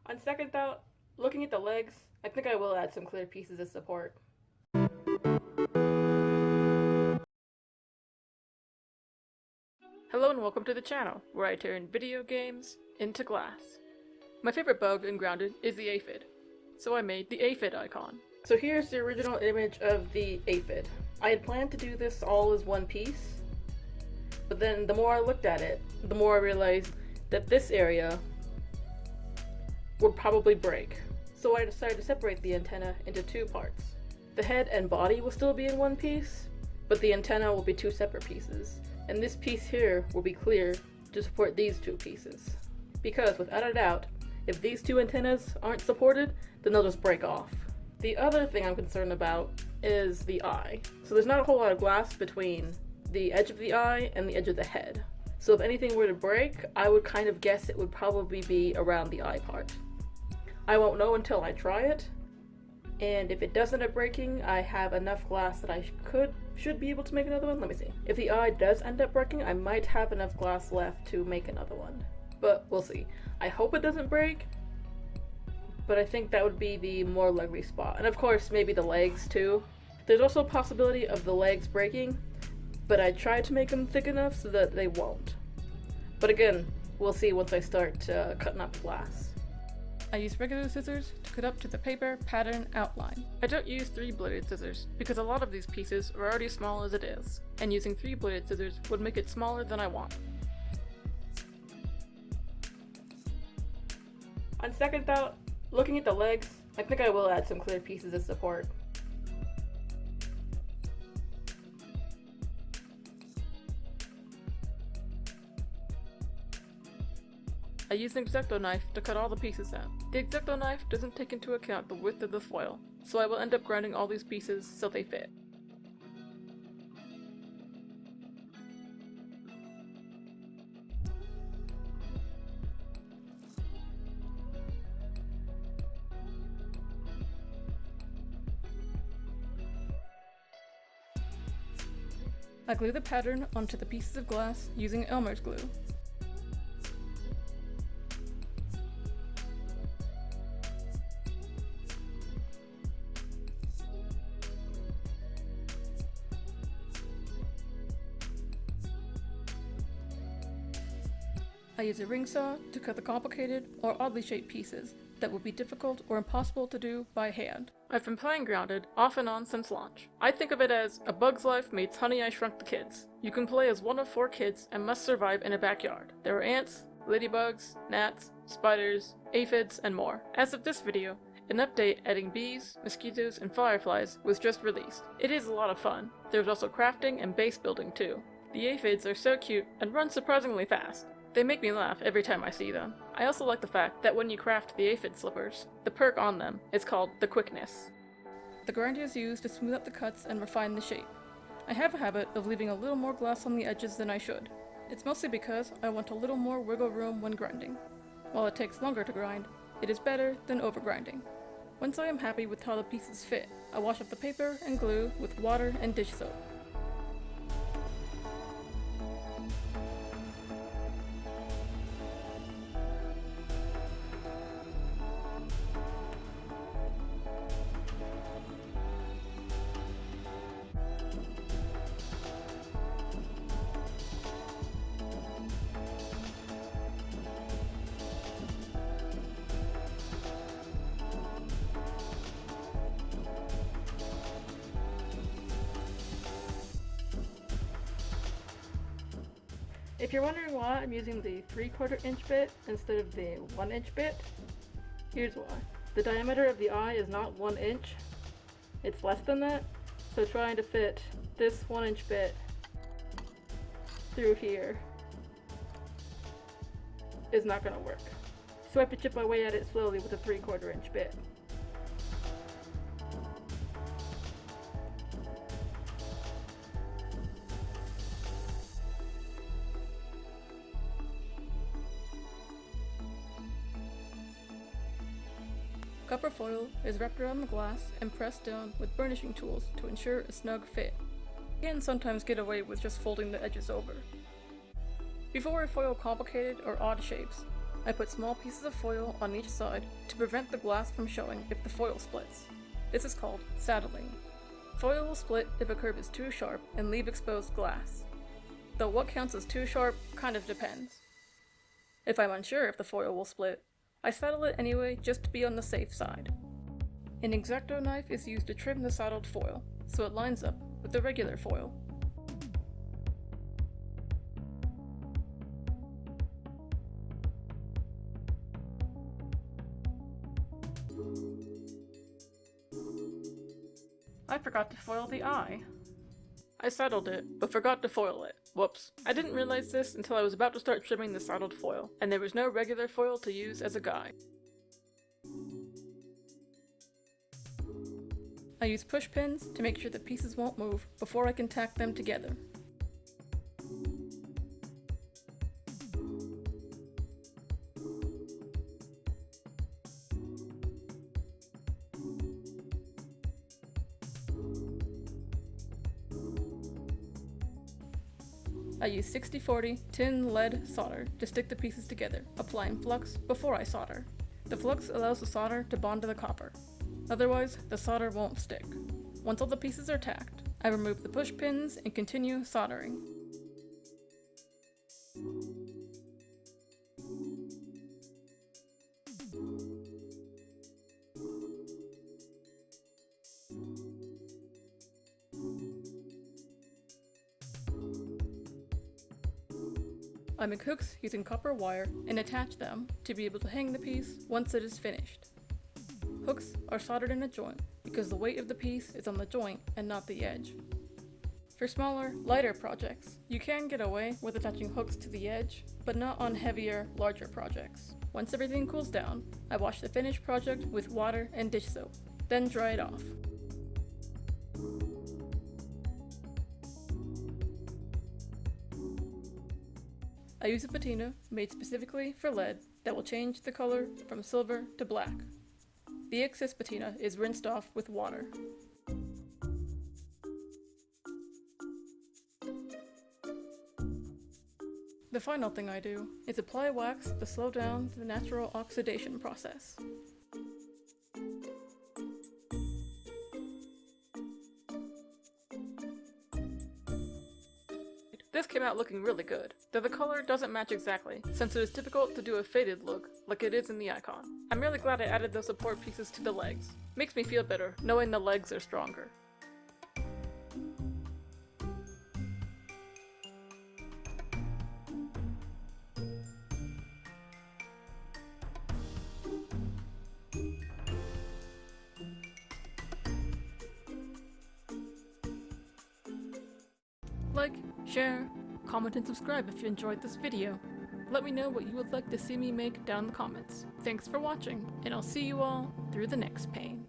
On second thought, looking at the legs, I think I will add some clear pieces of support. Hello and welcome to the channel, where I turn video games into glass. My favorite bug in Grounded is the aphid, so I made the aphid icon. So here's the original image of the aphid. I had planned to do this all as one piece, but then the more I looked at it, the more I realized that this area would probably break. So I decided to separate the antenna into two parts. The head and body will still be in one piece, but the antenna will be two separate pieces. And this piece here will be clear to support these two pieces. Because without a doubt, if these two antennas aren't supported, then they'll just break off. The other thing I'm concerned about is the eye. So there's not a whole lot of glass between the edge of the eye and the edge of the head. So if anything were to break, I would kind of guess it would probably be around the eye part. I won't know until I try it, and if it does end up breaking, I have enough glass that I should be able to make another one. Let me see. If the eye does end up breaking, I might have enough glass left to make another one. But we'll see. I hope it doesn't break, but I think that would be the more likely spot. And of course, maybe the legs too. There's also a possibility of the legs breaking, but I tried to make them thick enough so that they won't. But again, we'll see once I start cutting up glass. I use regular scissors to cut up to the paper pattern outline. I don't use 3-bladed scissors because a lot of these pieces are already small as it is, and using 3-bladed scissors would make it smaller than I want. On second thought, looking at the legs, I think I will add some clear pieces of support. I used an X-Acto knife to cut all the pieces out. The X-Acto knife doesn't take into account the width of the foil, so I will end up grinding all these pieces so they fit. I glue the pattern onto the pieces of glass using Elmer's glue. I use a ring saw to cut the complicated or oddly shaped pieces that would be difficult or impossible to do by hand. I've been playing Grounded off and on since launch. I think of it as A Bug's Life meets Honey, I Shrunk the Kids. You can play as one of 4 kids and must survive in a backyard. There are ants, ladybugs, gnats, spiders, aphids, and more. As of this video, an update adding bees, mosquitos, and fireflies was just released. It is a lot of fun. There's also crafting and base building too. The aphids are so cute and run surprisingly fast. They make me laugh every time I see them. I also like the fact that when you craft the aphid slippers, the perk on them is called the quickness. The grinder is used to smooth up the cuts and refine the shape. I have a habit of leaving a little more glass on the edges than I should. It's mostly because I want a little more wiggle room when grinding. While it takes longer to grind, it is better than over grinding. Once I am happy with how the pieces fit, I wash up the paper and glue with water and dish soap. If you're wondering why I'm using the 3/4 inch bit instead of the 1 inch bit, here's why. The diameter of the eye is not 1 inch, it's less than that, so trying to fit this 1 inch bit through here is not going to work. So I have to chip my way at it slowly with a 3/4 inch bit. Copper foil is wrapped around the glass and pressed down with burnishing tools to ensure a snug fit. You can sometimes get away with just folding the edges over. Before I foil complicated or odd shapes, I put small pieces of foil on each side to prevent the glass from showing if the foil splits. This is called saddling. Foil will split if a curve is too sharp and leave exposed glass. Though what counts as too sharp kind of depends. If I'm unsure if the foil will split, I saddle it anyway just to be on the safe side. An X-Acto knife is used to trim the saddled foil, so it lines up with the regular foil. I forgot to foil the eye. I saddled it, but forgot to foil it. Whoops. I didn't realize this until I was about to start trimming the saddled foil, and there was no regular foil to use as a guide. I use push pins to make sure the pieces won't move before I can tack them together. I use 60-40 tin lead solder to stick the pieces together, applying flux before I solder. The flux allows the solder to bond to the copper. Otherwise, the solder won't stick. Once all the pieces are tacked, I remove the push pins and continue soldering. I make hooks using copper wire and attach them to be able to hang the piece once it is finished. Hooks are soldered in a joint because the weight of the piece is on the joint and not the edge. For smaller, lighter projects, you can get away with attaching hooks to the edge, but not on heavier, larger projects. Once everything cools down, I wash the finished project with water and dish soap, then dry it off. I use a patina made specifically for lead that will change the color from silver to black. The excess patina is rinsed off with water. The final thing I do is apply wax to slow down the natural oxidation process. This came out looking really good, though the color doesn't match exactly, since it is difficult to do a faded look like it is in the icon. I'm really glad I added those support pieces to the legs. Makes me feel better knowing the legs are stronger. Like, share, comment, and subscribe if you enjoyed this video. Let me know what you would like to see me make down in the comments. Thanks for watching, and I'll see you all through the next pane.